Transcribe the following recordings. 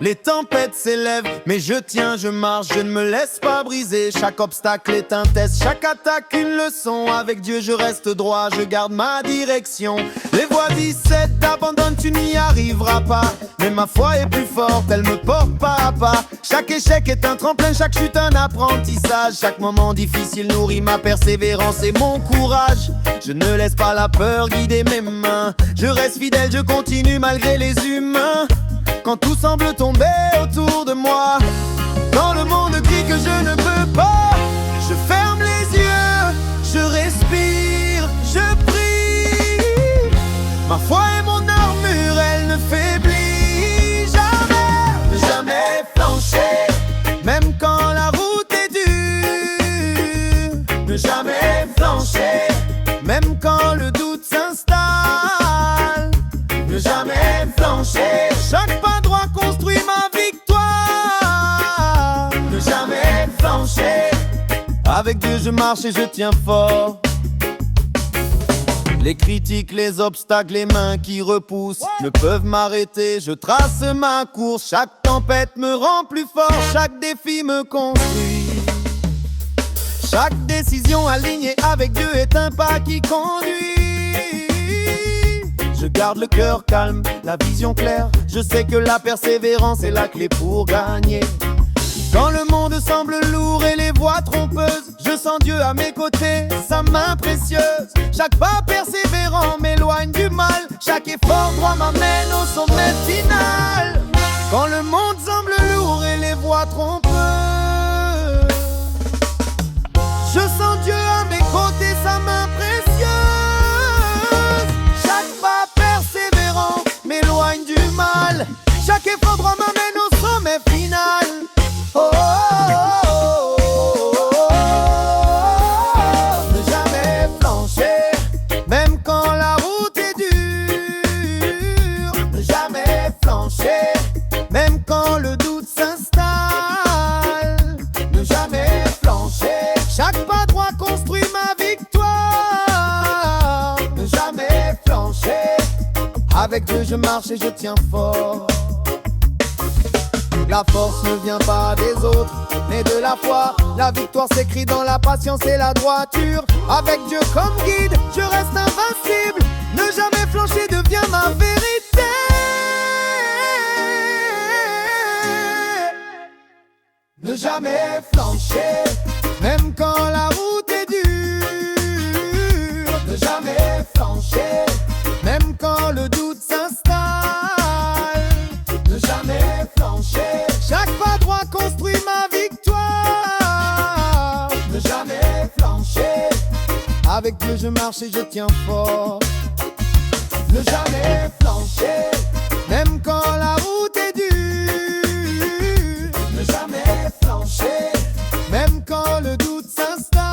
les tempêtes s'élèvent. Mais je tiens, je marche, je ne me laisse pas briser. Chaque obstacle est un test, chaque attaque une leçon. Avec Dieu je reste droit, je garde ma direction. Les voix disent abandonne, tu n'y arriveras pas. Mais ma foi est plus forte, elle me porte pas à pas. Chaque échec est un tremplin, chaque chute un apprentissage. Chaque moment difficile nourrit ma persévérance et mon courage. Je ne laisse pas la peur guider mes mains. Je reste fidèle, je continue malgré les humains. Quand tout semble tomber autour de moi, quand le monde crie que je ne peux pas, je ferme les yeux, je respire, je prie. Ma foi est mon armure, elle ne faiblit jamais. Jamais flancher, même quand la route est dure. Ne jamais flancher, même quand le doute s'installe. Ne jamais flancher, chaque pas droit construit ma victoire. Ne jamais flancher, avec Dieu je marche et je tiens fort. Les critiques, les obstacles, les mains qui repoussent ne peuvent m'arrêter, je trace ma course. Chaque tempête me rend plus fort, chaque défi me construit. Chaque décision alignée avec Dieu est un pas qui conduit. Je garde le cœur calme, la vision claire. Je sais que la persévérance est la clé pour gagner. Quand le monde semble lourd et les voix trompeuses, je sens Dieu à mes côtés, sa main précieuse. Chaque pas persévérant m'éloigne du mal. Chaque effort droit m'amène au sommet final. Quand le monde semble lourd et les voix trompeuses, je sens Dieu à mes côtés, sa main précieuse. Chaque pas persévérant m'éloigne du mal. Chaque effort droit m'amène au sommet final. Oh, oh, oh, oh, oh. Ne jamais flancher, même quand la route est dure. Ne jamais flancher, même quand le doute s'installe. Ne jamais flancher, chaque pas droit construit ma victoire. Ne jamais flancher, avec Dieu je marche et je tiens fort. La force ne vient pas des autres, mais de la foi. La victoire s'écrit dans la patience et la droiture. Avec Dieu comme guide, je reste invincible. Ne jamais flancher devient ma vérité. Ne jamais flancher, même quand la route est dure. Ne jamais flancher, même quand le doute s'installe. Ne jamais flancher, chaque pas droit construit ma victoire. Ne jamais flancher, avec Dieu je marche et je tiens fort. Ne jamais flancher, même quand la route est dure. Ne jamais flancher, même quand le doute s'installe.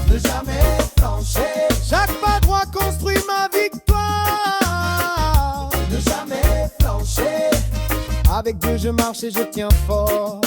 Ne jamais flancher, chaque pas droit construit ma victoire. Ne jamais flancher, avec Dieu je marche et je tiens fort.